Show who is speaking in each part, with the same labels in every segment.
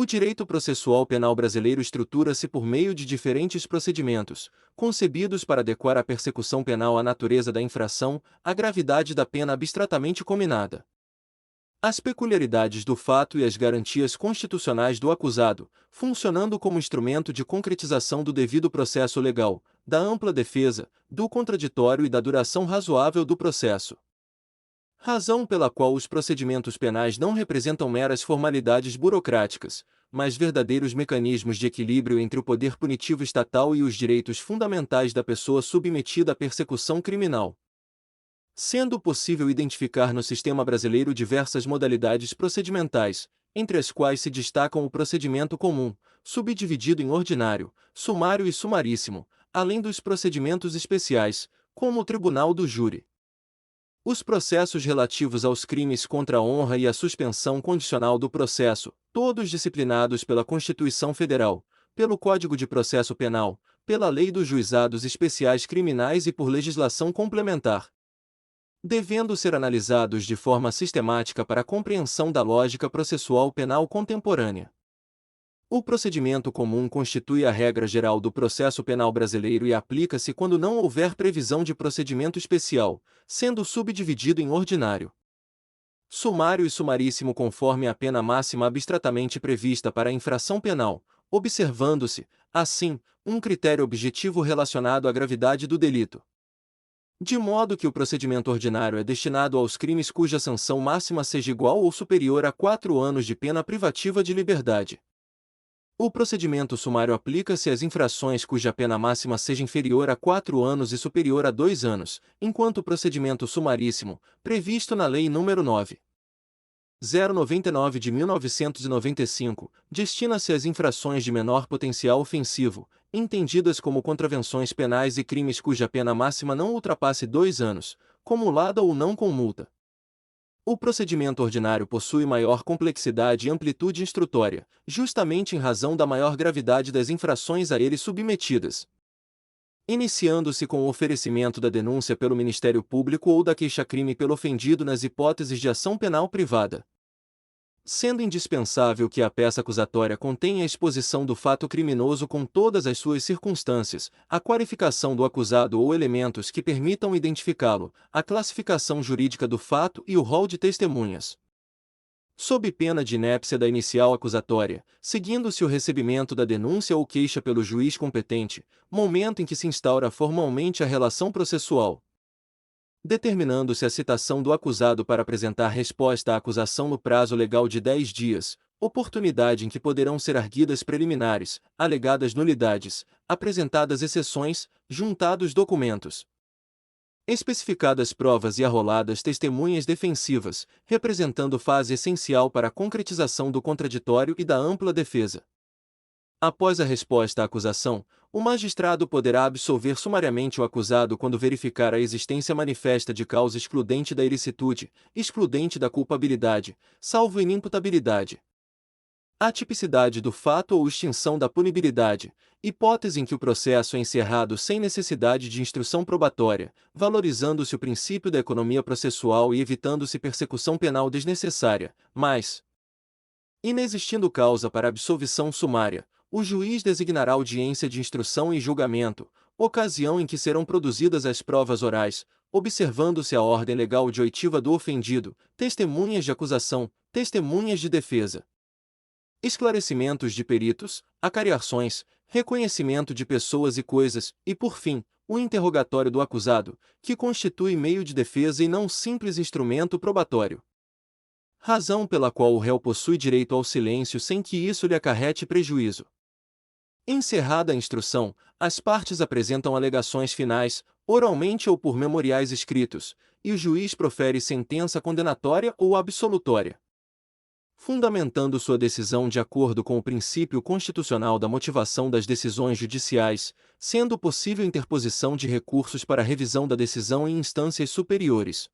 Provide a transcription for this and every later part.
Speaker 1: O direito processual penal brasileiro estrutura-se por meio de diferentes procedimentos, concebidos para adequar a persecução penal à natureza da infração, à gravidade da pena abstratamente cominada, as peculiaridades do fato e as garantias constitucionais do acusado, funcionando como instrumento de concretização do devido processo legal, da ampla defesa, do contraditório e da duração razoável do processo. Razão pela qual os procedimentos penais não representam meras formalidades burocráticas, mas verdadeiros mecanismos de equilíbrio entre o poder punitivo estatal e os direitos fundamentais da pessoa submetida à persecução criminal. Sendo possível identificar no sistema brasileiro diversas modalidades procedimentais, entre as quais se destacam o procedimento comum, subdividido em ordinário, sumário e sumaríssimo, além dos procedimentos especiais, como o tribunal do júri. Os processos relativos aos crimes contra a honra e a suspensão condicional do processo, todos disciplinados pela Constituição Federal, pelo Código de Processo Penal, pela Lei dos Juizados Especiais Criminais e por legislação complementar, devendo ser analisados de forma sistemática para a compreensão da lógica processual penal contemporânea. O procedimento comum constitui a regra geral do processo penal brasileiro e aplica-se quando não houver previsão de procedimento especial, sendo subdividido em ordinário, sumário e sumaríssimo conforme a pena máxima abstratamente prevista para a infração penal, observando-se, assim, um critério objetivo relacionado à gravidade do delito. De modo que o procedimento ordinário é destinado aos crimes cuja sanção máxima seja igual ou superior a 4 anos de pena privativa de liberdade. O procedimento sumário aplica-se às infrações cuja pena máxima seja inferior a 4 anos e superior a 2 anos, enquanto o procedimento sumaríssimo, previsto na Lei nº 9.099 de 1995, destina-se às infrações de menor potencial ofensivo, entendidas como contravenções penais e crimes cuja pena máxima não ultrapasse 2 anos, comulada ou não com multa. O procedimento ordinário possui maior complexidade e amplitude instrutória, justamente em razão da maior gravidade das infrações a ele submetidas. Iniciando-se com o oferecimento da denúncia pelo Ministério Público ou da queixa-crime pelo ofendido nas hipóteses de ação penal privada, sendo indispensável que a peça acusatória contenha a exposição do fato criminoso com todas as suas circunstâncias, a qualificação do acusado ou elementos que permitam identificá-lo, a classificação jurídica do fato e o rol de testemunhas. Sob pena de inépcia da inicial acusatória, seguindo-se o recebimento da denúncia ou queixa pelo juiz competente, momento em que se instaura formalmente a relação processual, determinando-se a citação do acusado para apresentar resposta à acusação no prazo legal de 10 dias, oportunidade em que poderão ser arguidas preliminares, alegadas nulidades, apresentadas exceções, juntados documentos, especificadas provas e arroladas testemunhas defensivas, representando fase essencial para a concretização do contraditório e da ampla defesa. Após a resposta à acusação, o magistrado poderá absolver sumariamente o acusado quando verificar a existência manifesta de causa excludente da ilicitude, excludente da culpabilidade, salvo inimputabilidade, atipicidade do fato ou extinção da punibilidade, hipótese em que o processo é encerrado sem necessidade de instrução probatória, valorizando-se o princípio da economia processual e evitando-se persecução penal desnecessária, mas, inexistindo causa para absolvição sumária, o juiz designará audiência de instrução e julgamento, ocasião em que serão produzidas as provas orais, observando-se a ordem legal de oitiva do ofendido, testemunhas de acusação, testemunhas de defesa, esclarecimentos de peritos, acariações, reconhecimento de pessoas e coisas, e por fim, o interrogatório do acusado, que constitui meio de defesa e não simples instrumento probatório. Razão pela qual o réu possui direito ao silêncio sem que isso lhe acarrete prejuízo. Encerrada a instrução, as partes apresentam alegações finais, oralmente ou por memoriais escritos, e o juiz profere sentença condenatória ou absolutória, fundamentando sua decisão de acordo com o princípio constitucional da motivação das decisões judiciais, sendo possível interposição de recursos para revisão da decisão em instâncias superiores.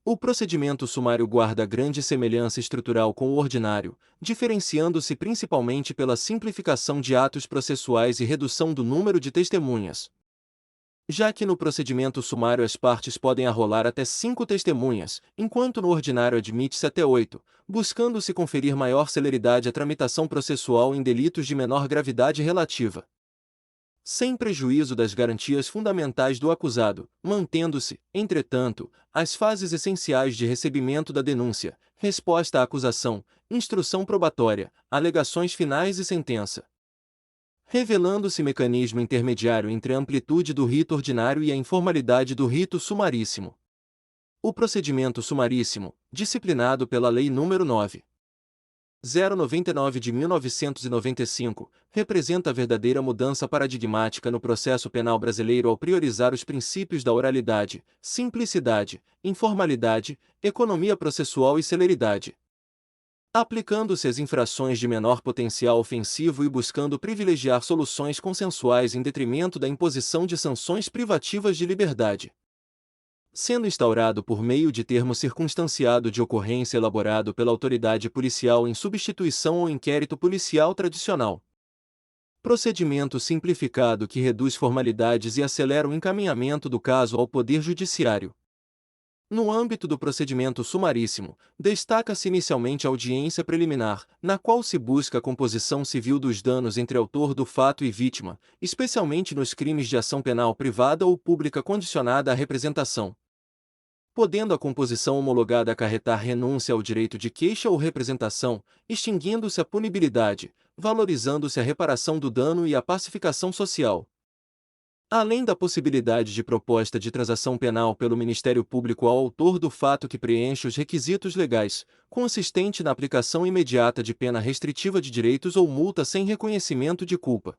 Speaker 1: O procedimento sumário guarda grande semelhança estrutural com o ordinário, diferenciando-se principalmente pela simplificação de atos processuais e redução do número de testemunhas. já que no procedimento sumário as partes podem arrolar até 5 testemunhas, enquanto no ordinário admite-se até 8, buscando-se conferir maior celeridade à tramitação processual em delitos de menor gravidade relativa, sem prejuízo das garantias fundamentais do acusado, mantendo-se, entretanto, as fases essenciais de recebimento da denúncia, resposta à acusação, instrução probatória, alegações finais e sentença, revelando-se mecanismo intermediário entre a amplitude do rito ordinário e a informalidade do rito sumaríssimo. O procedimento sumaríssimo, disciplinado pela Lei nº 9.099 de 1995, representa a verdadeira mudança paradigmática no processo penal brasileiro ao priorizar os princípios da oralidade, simplicidade, informalidade, economia processual e celeridade, aplicando-se às infrações de menor potencial ofensivo e buscando privilegiar soluções consensuais em detrimento da imposição de sanções privativas de liberdade, sendo instaurado por meio de termo circunstanciado de ocorrência elaborado pela autoridade policial em substituição ao inquérito policial tradicional. Procedimento simplificado que reduz formalidades e acelera o encaminhamento do caso ao Poder Judiciário. No âmbito do procedimento sumaríssimo, destaca-se inicialmente a audiência preliminar, na qual se busca a composição civil dos danos entre autor do fato e vítima, especialmente nos crimes de ação penal privada ou pública condicionada à representação, podendo a composição homologada acarretar renúncia ao direito de queixa ou representação, extinguindo-se a punibilidade, valorizando-se a reparação do dano e a pacificação social, além da possibilidade de proposta de transação penal pelo Ministério Público ao autor do fato que preenche os requisitos legais, consistente na aplicação imediata de pena restritiva de direitos ou multa sem reconhecimento de culpa,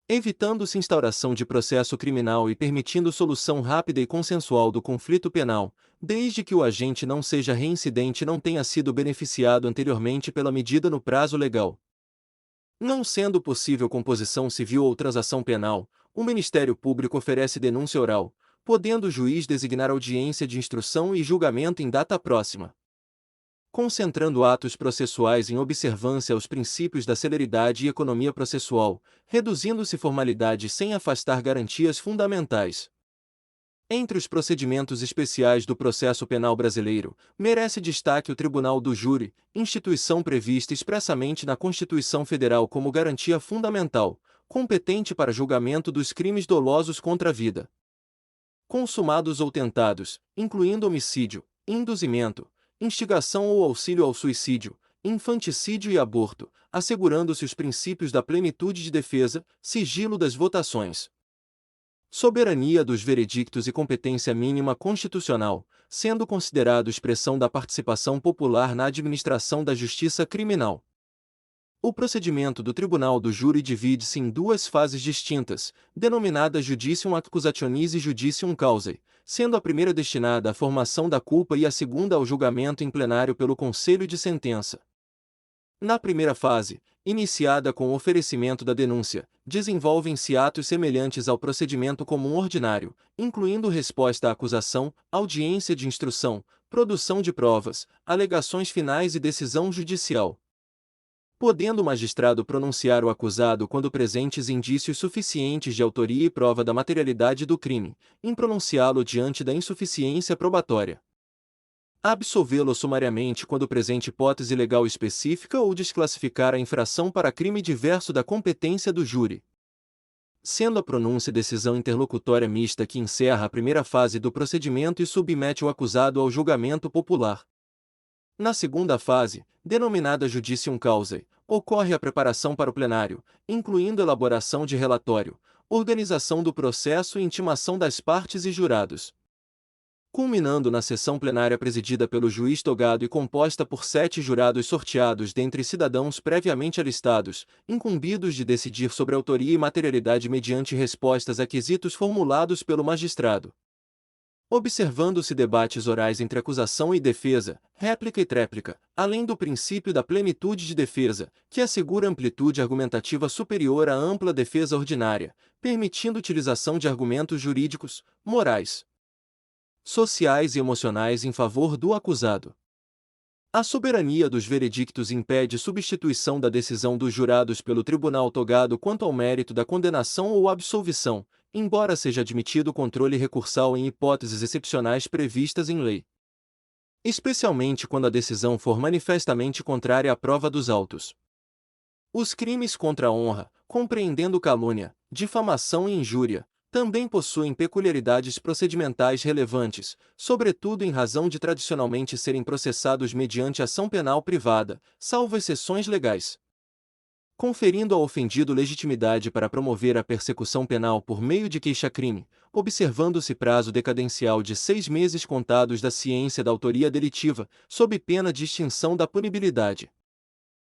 Speaker 1: evitando-se instauração de processo criminal e permitindo solução rápida e consensual do conflito penal, desde que o agente não seja reincidente e não tenha sido beneficiado anteriormente pela medida no prazo legal. Não sendo possível composição civil ou transação penal, o Ministério Público oferece denúncia oral, podendo o juiz designar audiência de instrução e julgamento em data próxima, concentrando atos processuais em observância aos princípios da celeridade e economia processual, reduzindo-se formalidade sem afastar garantias fundamentais. Entre os procedimentos especiais do processo penal brasileiro, merece destaque o Tribunal do Júri, instituição prevista expressamente na Constituição Federal como garantia fundamental, competente para julgamento dos crimes dolosos contra a vida, consumados ou tentados, incluindo homicídio, induzimento, instigação ou auxílio ao suicídio, infanticídio e aborto, assegurando-se os princípios da plenitude de defesa, sigilo das votações, soberania dos veredictos e competência mínima constitucional, sendo considerado expressão da participação popular na administração da justiça criminal. O procedimento do Tribunal do Júri divide-se em duas fases distintas, denominadas Judicium Accusationis e Judicium Causae, sendo a primeira destinada à formação da culpa e a segunda ao julgamento em plenário pelo Conselho de Sentença. Na primeira fase, iniciada com o oferecimento da denúncia, desenvolvem-se atos semelhantes ao procedimento comum ordinário, incluindo resposta à acusação, audiência de instrução, produção de provas, alegações finais e decisão judicial, podendo o magistrado pronunciar o acusado quando presentes indícios suficientes de autoria e prova da materialidade do crime, impronunciá-lo diante da insuficiência probatória, absolvê-lo sumariamente quando presente hipótese legal específica ou desclassificar a infração para crime diverso da competência do júri, sendo a pronúncia decisão interlocutória mista que encerra a primeira fase do procedimento e submete o acusado ao julgamento popular. Na segunda fase, denominada Judicium Causae, ocorre a preparação para o plenário, incluindo elaboração de relatório, organização do processo e intimação das partes e jurados, culminando na sessão plenária presidida pelo juiz togado e composta por 7 jurados sorteados dentre cidadãos previamente alistados, incumbidos de decidir sobre autoria e materialidade mediante respostas a quesitos formulados pelo magistrado. Observando-se debates orais entre acusação e defesa, réplica e tréplica, além do princípio da plenitude de defesa, que assegura amplitude argumentativa superior à ampla defesa ordinária, permitindo utilização de argumentos jurídicos, morais, sociais e emocionais em favor do acusado. A soberania dos veredictos impede substituição da decisão dos jurados pelo tribunal togado quanto ao mérito da condenação ou absolvição, embora seja admitido controle recursal em hipóteses excepcionais previstas em lei, especialmente quando a decisão for manifestamente contrária à prova dos autos. Os crimes contra a honra, compreendendo calúnia, difamação e injúria, também possuem peculiaridades procedimentais relevantes, sobretudo em razão de tradicionalmente serem processados mediante ação penal privada, salvo exceções legais, conferindo ao ofendido legitimidade para promover a persecução penal por meio de queixa-crime, observando-se prazo decadencial de 6 meses contados da ciência da autoria delitiva, sob pena de extinção da punibilidade.